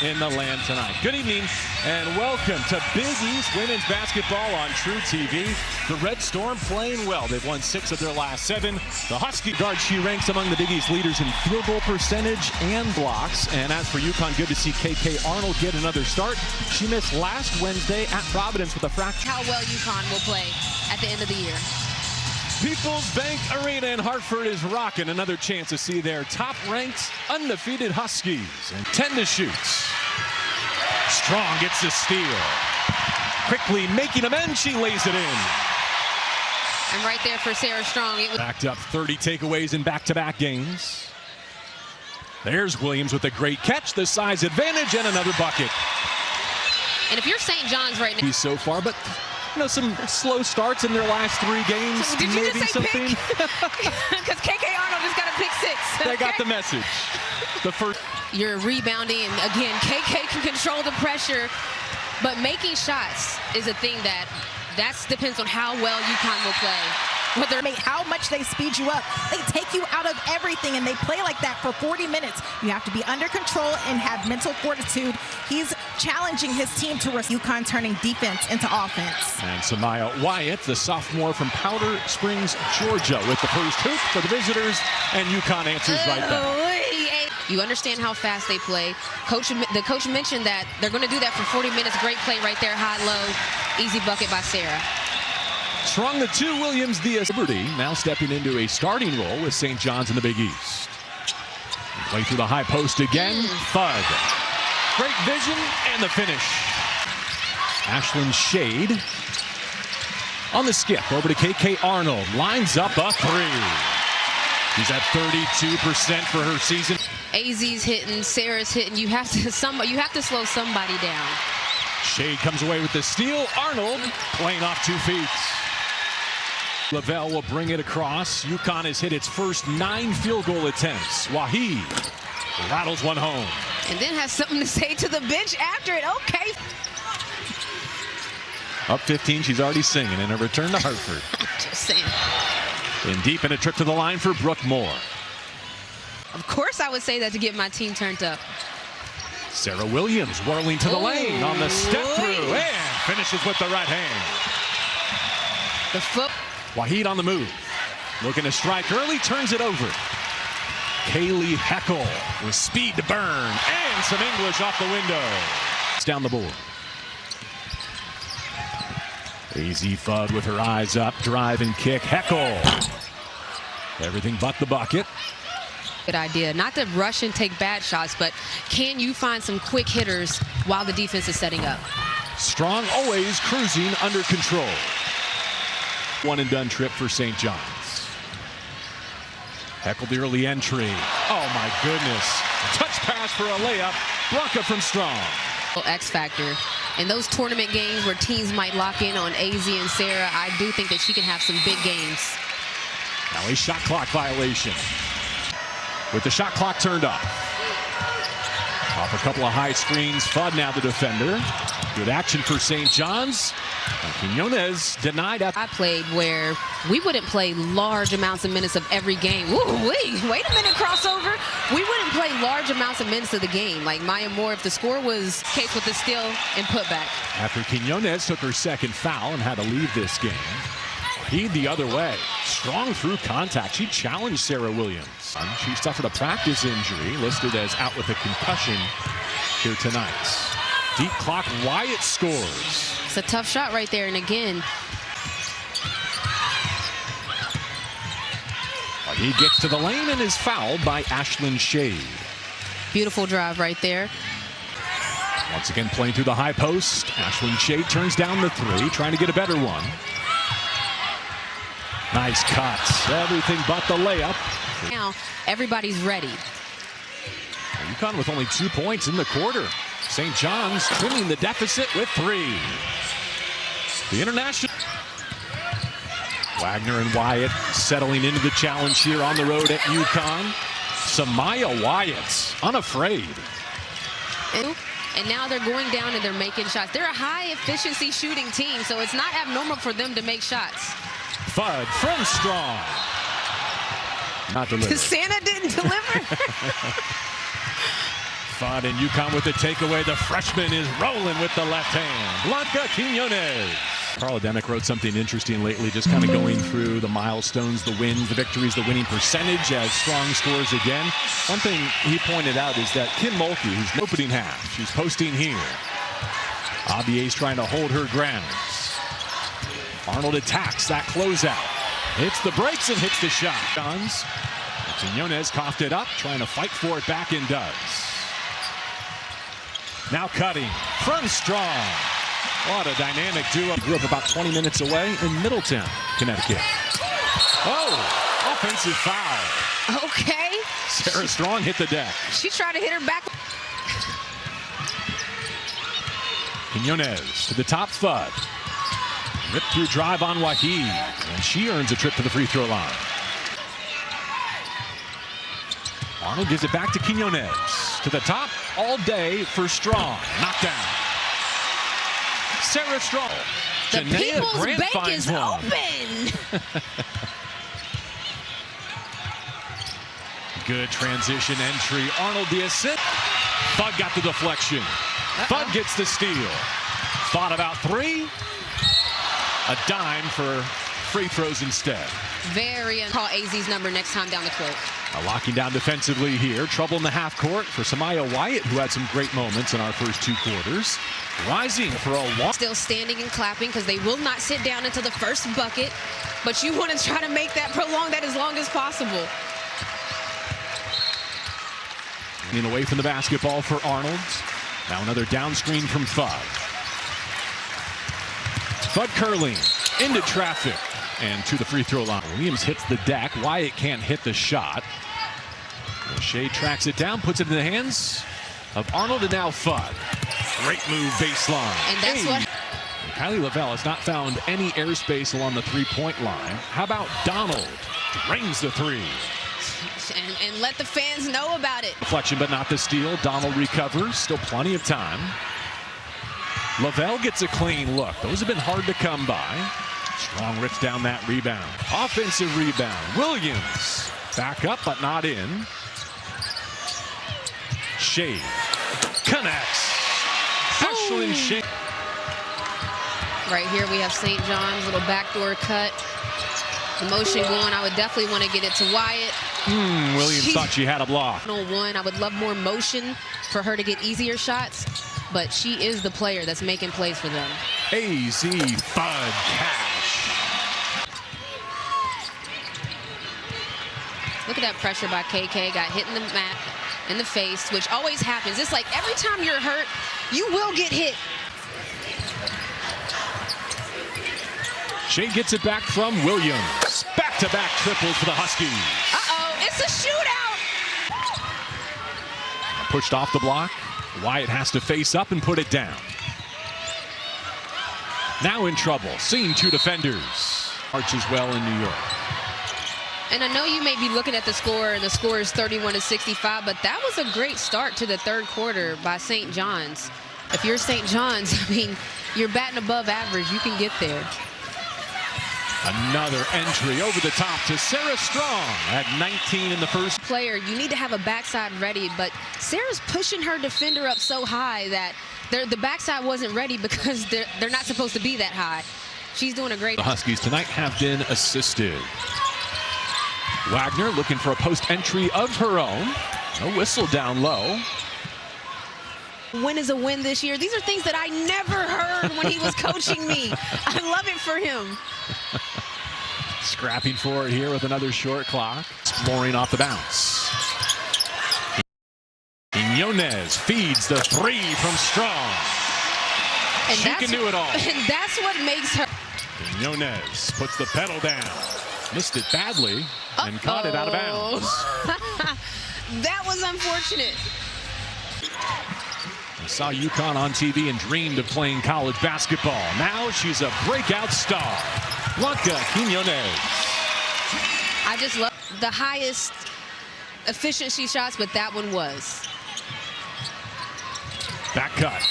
in the land tonight. Good evening and welcome to Big East Women's Basketball on True TV. The Red Storm playing well. They've won 6 of their last 7. The Huskies guard, she ranks among the Big East leaders in field goal percentage and blocks. And as for UConn, good to see KK Arnold get another start. She missed last Wednesday at Providence with a fracture. How well UConn will play at the end of the year. People's Bank Arena in Hartford is rocking. Another chance to see their top-ranked, undefeated Huskies. And 10 to shoot. Strong gets the steal. Quickly making amends, she lays it in. And right there for Sarah Strong. It was backed up 30 takeaways in back-to-back games. There's Williams with a great catch, the size advantage, and another bucket. And if you're St. John's right now. So far, but you know, some slow starts in their last 3 games. So did you maybe just say something. Because KK Arnold just got a pick 6. They got the message. The first. You're rebounding, and again, KK can control the pressure, but making shots is a thing that depends on how well UConn will play. How much they speed you up. They take you out of everything, and they play like that for 40 minutes. You have to be under control and have mental fortitude. He's challenging his team to UConn turning defense into offense. And Samaya Wyatt, the sophomore from Powder Springs, Georgia, with the first hoop for the visitors, and UConn answers right back. You understand how fast they play. The coach mentioned that they're going to do that for 40 minutes. Great play right there, high-low, easy bucket by Sarah. Strong the 2, Williams the Liberty, now stepping into a starting role with St. John's in the Big East. Play through the high post again, Fudd. Great vision and the finish. Ashlyn Shade on the skip, over to KK Arnold, lines up a 3. She's at 32% for her season. AZ's hitting, Sarah's hitting. You have to slow somebody down. Shade comes away with the steal. Arnold playing off 2 feet. Lavelle will bring it across. UConn has hit its first 9 field goal attempts. Waheed rattles one home. And then has something to say to the bench after it. Okay. Up 15, she's already singing in a return to Hartford. Just saying. In deep and a trip to the line for Brooke Moore. Of course I would say that to get my team turned up. Sarah Williams whirling to the lane on the step through and finishes with the right hand. The foot. Waheed on the move. Looking to strike early, turns it over. Kaylee Heckel with speed to burn and some English off the window. It's down the board. AZ Fudd with her eyes up, drive and kick. Heckel. Everything but the bucket. Good idea. Not to rush and take bad shots, but can you find some quick hitters while the defense is setting up? Strong always cruising under control. One and done trip for St. John's. Heckel the early entry. Oh my goodness. Touch pass for a layup. Blanca from Strong. X factor. In those tournament games where teams might lock in on AZ and Sarah, I do think that she can have some big games. Now a shot clock violation. With the shot clock turned off. Off a couple of high screens. Fudd now the defender. Good action for St. John's. Quinones denied. I played where we wouldn't play large amounts of minutes of every game. Ooh, wait a minute, crossover. We wouldn't play large amounts of minutes of the game. Like Maya Moore, if the score was case with the steal and putback. After Quinones took her second foul and had to leave this game. Heed the other way. Strong through contact. She challenged Sarah Williams. She suffered a practice injury, listed as out with a concussion here tonight. Deep clock, Wyatt scores. It's a tough shot right there, and again. He gets to the lane and is fouled by Ashlyn Shade. Beautiful drive right there. Once again playing through the high post. Ashlyn Shade turns down the 3, trying to get a better one. Nice cuts. Everything but the layup. Now everybody's ready. UConn with only 2 points in the quarter. St. John's trimming the deficit with 3. The international. Wagner and Wyatt settling into the challenge here on the road at UConn. Samaya Wyatt, unafraid. And now they're going down and they're making shots. They're a high-efficiency shooting team, so it's not abnormal for them to make shots. Fudd from Strong. Not delivered. Santa didn't deliver. Fudd and UConn with the takeaway. The freshman is rolling with the left hand. Blanca Quiñones. Carl Demick wrote something interesting lately, just kind of going through the milestones, the wins, the victories, the winning percentage as Strong scores again. One thing he pointed out is that Kim Mulkey, who's in the opening half, she's posting here. Abier's trying to hold her ground. Arnold attacks that closeout. Hits the brakes and hits the shot. Quiñones coughed it up, trying to fight for it back and does. Now cutting from Strong. What a dynamic duo. Grew up about 20 minutes away in Middletown, Connecticut. Oh, offensive foul. Okay. Sarah Strong hit the deck. She tried to hit her back. Quiñones to the top, Fudd. Rip through drive on Waheed, and she earns a trip to the free throw line. Arnold gives it back to Quiñones. To the top all day for Strong. Knockdown. Sarah Strong. The Janaea People's Grant Bank finds is one. open. Good transition entry. Arnold the assist. Fudd got the deflection. Fudd gets the steal. Thought about three. A dime for free throws instead. Call AZ's number next time down the court. Locking down defensively here. Trouble in the half court for Samaya Wyatt, who had some great moments in our first two quarters. Rising for a walk. Still standing and clapping because they will not sit down until the first bucket. But you want to try to make that prolong that as long as possible. And away from the basketball for Arnold. Now another down screen from Fudd. Fudd curling into traffic and to the free throw line. Williams hits the deck. Wyatt can't hit the shot. Shea tracks it down, puts it in the hands of Arnold, and now Fudd. Great move baseline. And that's what Kylie Lavelle has not found any airspace along the three-point line. How about Donald? Drains the three. and let the fans know about it. Deflection, but not the steal. Donald recovers. Still plenty of time. Lavelle gets a clean look. Those have been hard to come by. Strong rips down that rebound. Offensive rebound. Williams back up, but not in. Shea connects. Ashlyn Shea. Right here we have St. John's little backdoor cut. The motion going. I would definitely want to get it to Wyatt. Williams thought she had a block. One. I would love more motion for her to get easier shots, but she is the player that's making plays for them. AZ Fudd cash. Look at that pressure by KK. Got hit in the mat, in the face, which always happens. It's like every time you're hurt, you will get hit. Shea gets it back from Williams. Back-to-back triples for the Huskies. Uh-oh, it's a shootout. Pushed off the block. Wyatt has to face up and put it down. Now in trouble, seeing two defenders. Arch as well in New York. And I know you may be looking at the score, and the score is 31-65, but that was a great start to the third quarter by St. John's. If you're St. John's, I mean, you're batting above average. You can get there. Another entry over the top to Sarah Strong at 19 in the first. Player, you need to have a backside ready, but Sarah's pushing her defender up so high that the backside wasn't ready because they're not supposed to be that high. She's doing a great job. The Huskies tonight have been assisted. Wagner looking for a post entry of her own. A whistle down low. Win is a win this year. These are things that I never heard when he was coaching me. I love it for him. Scrapping for it here with another short clock. Exploring off the bounce. Quiñones feeds the three from Strong. And she can do it all. And that's what makes her. Quiñones puts the pedal down. Missed it badly and caught it out of bounds. That was unfortunate. I saw UConn on TV and dreamed of playing college basketball. Now she's a breakout star. Blanca Quiñones. I just love the highest efficiency shots, but that one was. Back cut.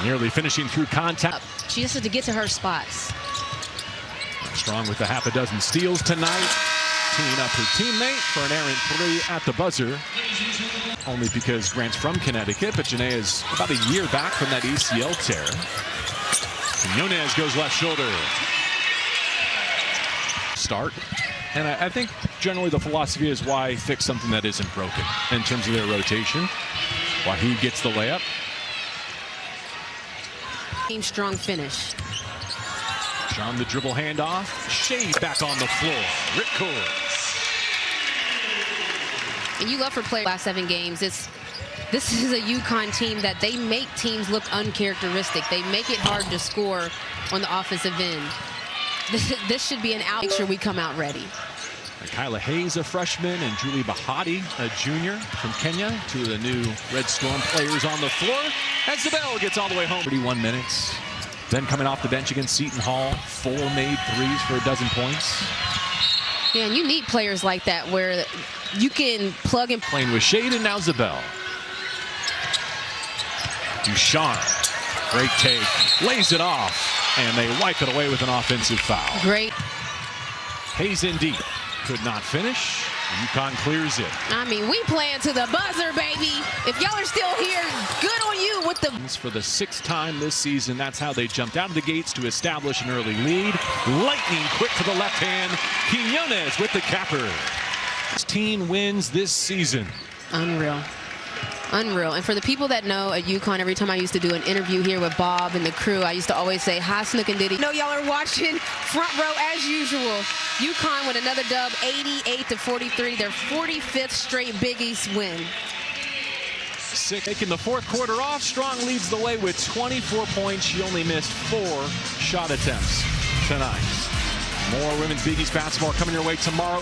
Nearly finishing through contact. She just had to get to her spots. Strong with a half a dozen steals tonight. teeing up her teammate for an errant three at the buzzer. Only because Grant's from Connecticut, but Janae is about a year back from that ACL tear. Quinones goes left shoulder. Start. And I think generally the philosophy is why fix something that isn't broken in terms of their rotation. Wahid gets the layup. Team strong finish. John the dribble handoff. Shade back on the floor. Ripcord. And you love for players last 7 games. This is a UConn team that they make teams look uncharacteristic. They make it hard to score on the offensive end. This should be an out. Make sure we come out ready. Kyla Hayes, a freshman, and Julie Bahati, a junior from Kenya, 2 of the new Red Storm players on the floor. As the bell gets all the way home. 31 minutes. Then coming off the bench against Seton Hall, 4 made threes for a dozen points. Yeah, and you need players like that where you can plug and playing with Shade, and now Zabel. Ducharme, great take, lays it off, and they wipe it away with an offensive foul. Great. Hayes in deep, could not finish. UConn clears it. I mean, we playing to the buzzer, baby. If y'all are still here, good on you with the... For the 6th time this season, that's how they jumped out of the gates to establish an early lead. Lightning quick for the left hand. Quinones with the capper. 16 wins this season. Unreal. Unreal. And for the people that know at UConn, every time I used to do an interview here with Bob and the crew, I used to always say, hi, Snook and Diddy. No, y'all are watching front row as usual. UConn with another dub, 88-43, their 45th straight Big East win. Taking the 4th quarter off, Strong leads the way with 24 points. She only missed 4 shot attempts tonight. More women's Big East basketball coming your way tomorrow.